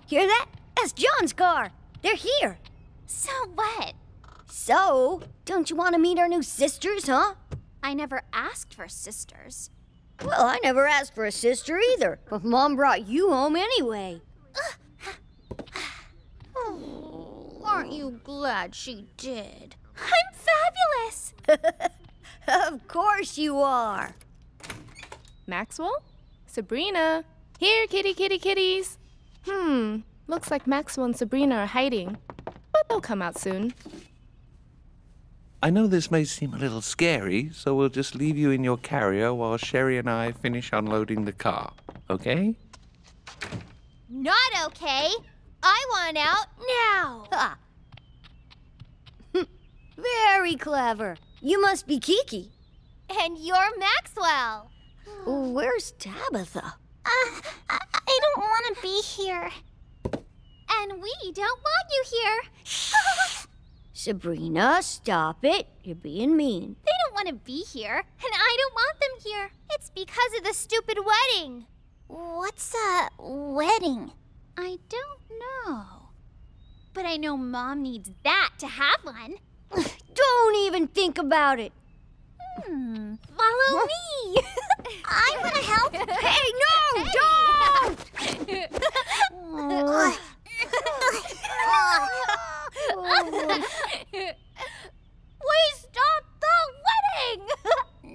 Hear that? That's John's car. They're here. So what? So, don't you want to meet our new sisters, huh? I never asked for sisters. Well, I never asked for a sister either, but Mom brought you home anyway. Oh, aren't you glad she did? I'm fabulous! Of course you are. Maxwell? Sabrina? Here, kitties. Looks like Maxwell and Sabrina are hiding, but they'll come out soon. I know this may seem a little scary, so we'll just leave you in your carrier while Sherry and I finish unloading the car, okay? Not okay. I want out now. Ha. Very clever. You must be Kiki. And you're Maxwell. Where's Tabitha? I don't want to be here. And we don't want you here. Sabrina, stop it. You're being mean. They don't want to be here, and I don't want them here. It's because of the stupid wedding. What's a wedding? I don't know. But I know Mom needs that to have one. Don't even think about it. Follow me. I want to help. Hey, no, don't! We stopped the wedding.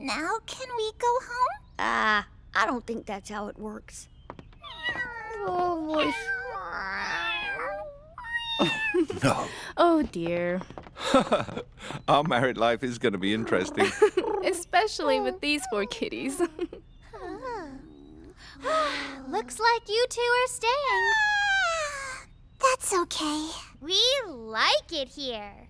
Now can we go home? I don't think that's how it works. Oh, boy. No. Oh dear. Our married life is going to be interesting. Especially with these 4 kitties. Looks like you two are staying. That's okay. We like it here.